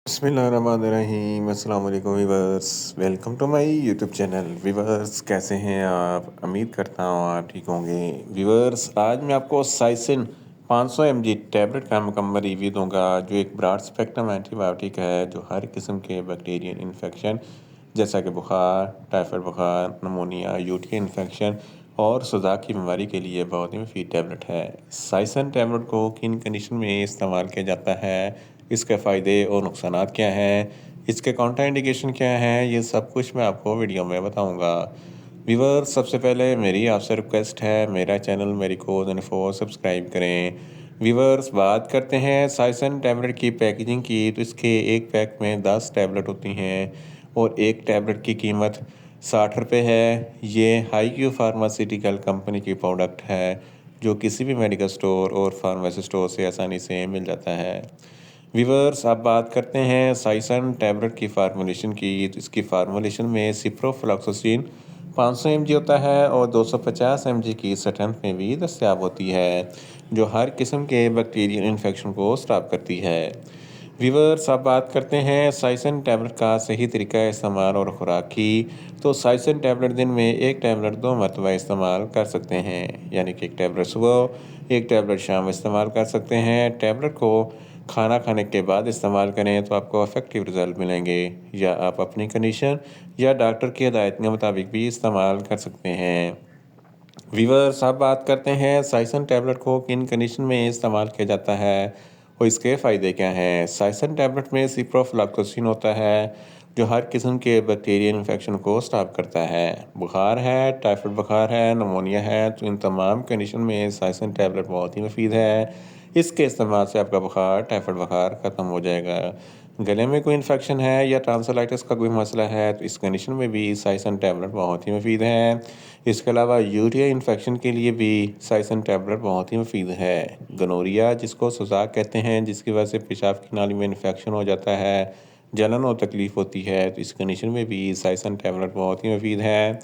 बिस्मिल्लाहिर्रहमानिर्रहीम अस्सलाम वालेकुम viewers. Welcome to my YouTube channel. Viewers कैसे हैं आप? उम्मीद करता हूँ आप ठीक होंगे। वीवर्स आज मैं आपको साइसिन 500 mg टैबलेट का मुकम्मल रिव्यू दूंगा, जो एक ब्रॉड स्पेक्ट्रम एंटीबायोटिक है जो हर किस्म के बैक्टीरियल इन्फेक्शन जैसा कि बुखार, टाइफाइड बुखार, नमोनिया, यूटी इन्फेक्शन और सोजा की बीमारी के लिए बहुत ही मुफीद टैबलेट है। साइसन टैबलेट को किन कंडीशन में इस्तेमाल किया जाता है, इसके फ़ायदे और नुकसानात क्या हैं, इसके काउंटर इंडिकेशन क्या हैं, ये सब कुछ मैं आपको वीडियो में बताऊंगा। व्यूअर्स सबसे पहले मेरी आपसे रिक्वेस्ट है, मेरा चैनल मेरी कोज इन्फो सब्सक्राइब करें। व्यूअर्स बात करते हैं साइसन टैबलेट की पैकेजिंग की, तो इसके एक पैक में 10 टैबलेट होती हैं और एक टैबलेट की कीमत 60 रुपये है। ये हाई क्यू फार्मास्यूटिकल कंपनी की प्रोडक्ट है जो किसी भी मेडिकल स्टोर और फार्मेसी स्टोर से आसानी से मिल जाता है। व्यूअर्स अब बात करते हैं साइसन टैबलेट की फार्मूलेशन की, तो इसकी फार्मूलेशन में सिप्रोफ्लॉक्सासिन 500 mg होता है और 250 mg की स्ट्रेंथ में भी दस्तियाब होती है, जो हर किस्म के बैक्टीरियल इन्फेक्शन को स्टॉप करती है। व्यूअर्स अब बात करते हैं साइसन टैबलेट का सही तरीका इस्तेमाल और खुराक की, तो साइसन टैबलेट दिन में एक टैबलेट 2 मरतबा इस्तेमाल कर सकते हैं, यानी कि एक टैबलेट सुबह एक टैबलेट शाम इस्तेमाल कर सकते हैं। टैबलेट को खाना खाने के बाद इस्तेमाल करें तो आपको इफेक्टिव रिजल्ट मिलेंगे, या आप अपनी कंडीशन या डॉक्टर की हिदायत के मुताबिक भी इस्तेमाल कर सकते हैं। व्यूअर्स अब बात करते हैं साइसन टैबलेट को किन कंडीशन में इस्तेमाल किया जाता है और इसके फ़ायदे क्या हैं। साइसन टैबलेट में सिप्रोफ्लॉक्सासिन होता है जो हर किस्म के बैक्टीरियल इन्फेक्शन को स्टॉप करता है। बुखार है, टाइफाइड बुखार है, नमोनिया है, तो इन तमाम कंडीशन में साइसन टैबलेट बहुत ही मुफीद है। इसके इस्तेमाल से आपका बुखार, टाइफाइड बुखार ख़त्म हो जाएगा। गले में कोई इन्फेक्शन है या ट्रांसलाइटिस का कोई मसला है, तो इस कंडीशन में भी साइसन टैबलेट बहुत ही मुफीद है। इसके अलावा यूरिया इन्फेक्शन के लिए भी साइसन टैबलेट बहुत ही मुफीद है। गनोरिया जिसको सुजाक कहते हैं, जिसकी वजह से पेशाब की नाली में इन्फेक्शन हो जाता है, जलन और तकलीफ होती है, तो इस कंडीशन में भी साइसन टैबलेट बहुत ही मुफीद है।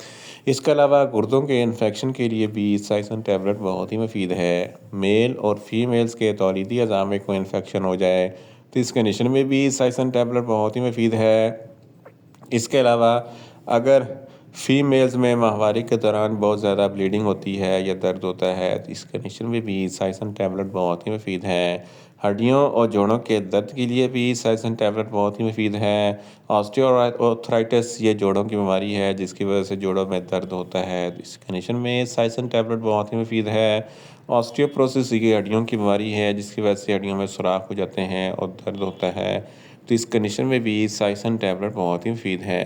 इसके अलावा गुर्दों के इन्फेक्शन के लिए भी साइसन टैबलेट बहुत ही मुफीद है। मेल और फीमेल्स के तौलीदी अज़ा में कोई इन्फेक्शन हो जाए तो इस कंडीशन में भी साइसन टैबलेट बहुत ही मुफीद है। इसके अलावा अगर फीमेल्स में माहवारी के दौरान बहुत ज़्यादा ब्लीडिंग होती है या दर्द होता है, तो इस कंडीशन में भी साइसन टैबलेट बहुत ही मुफीद है। हड्डियों और जोड़ों के दर्द के लिए भी साइसन टैबलेट बहुत ही मुफीद है। ऑस्टियोआर्थराइटिस ये जोड़ों की बीमारी है जिसकी वजह से जोड़ों में दर्द होता है, तो इस कंडीशन में साइसन टैबलेट बहुत ही मुफीद है। ऑस्टियोप्रोसिस ये हड्डियों की बीमारी है जिसकी वजह से हड्डियों में सुराख हो जाते हैं और दर्द होता है, तो इस कंडीशन में भी साइसन टैबलेट बहुत ही मुफीद है।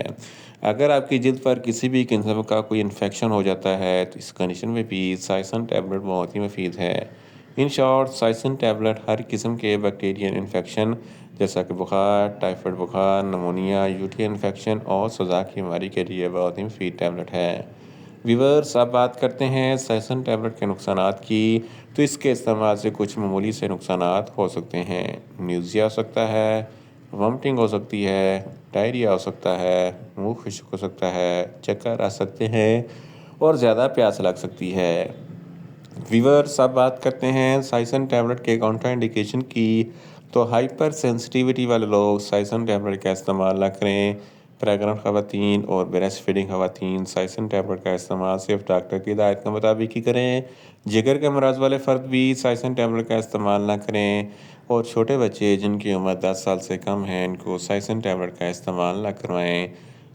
अगर आपकी जिल्द पर किसी भी किस्म का कोई इन्फेक्शन हो जाता है, तो इस कंडीशन में भी साइसन टैबलेट बहुत ही मुफीद है। इन शॉर्ट साइसन टैबलेट हर किस्म के बैक्टीरियल इन्फेक्शन जैसा कि बुखार, टाइफाइड बुखार, नमोनिया, यूटी इन्फेक्शन और सोजा की बीमारी के लिए बहुत ही मुफीद टैबलेट है। व्यूअर्स अब बात करते हैं साइसन टैबलेट के नुकसानात की, तो इसके इस्तेमाल से कुछ मामूली से नुकसानात हो सकते हैं। न्यूज़िया हो सकता है, वॉमिटिंग हो सकती है, डायरिया हो सकता है, मुंह खुश्क हो सकता है, चक्कर आ सकते हैं और ज़्यादा प्यास लग सकती है। व्यूअर्स अब बात करते हैं साइसन टैबलेट के काउंटर इंडिकेशन की, तो हाइपर सेंसिटिविटी वाले लोग साइसन टैबलेट का इस्तेमाल ना करें। प्रेग्नेंट खवातीन और ब्रेस्ट फीडिंग खवातीन साइसन टैबलेट का इस्तेमाल सिर्फ डॉक्टर की हिदायत के मुताबिक ही करें। जिगर के अमराज वाले फ़र्द भी साइसन टैबलेट का इस्तेमाल ना करें और छोटे बच्चे जिनकी उम्र 10 साल से कम है, इनको साइसन टैबलेट का इस्तेमाल ना करवाएं।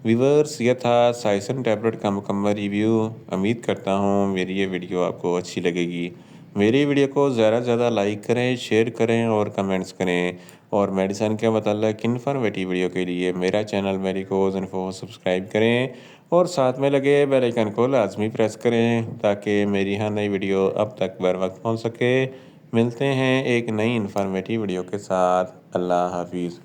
व्यूअर्स यह था साइसन टैबलेट का मुकम्मल रिव्यू। उम्मीद करता हूँ मेरी ये वीडियो आपको अच्छी लगेगी। मेरी वीडियो को ज़्यादा से ज़्यादा लाइक करें, शेयर करें और कमेंट्स करें, और मेडिसिन के मतलब इन्फॉर्मेटिव वीडियो के लिए मेरा चैनल मेडिकोज इन्फो सब्सक्राइब करें और साथ में लगे बेल आइकन को लाजमी प्रेस करें ताकि मेरी हर नई वीडियो अब तक बर वक्त पहुँच सके। मिलते हैं एक नई इन्फॉर्मेटिव वीडियो के साथ। अल्लाह हाफिज़।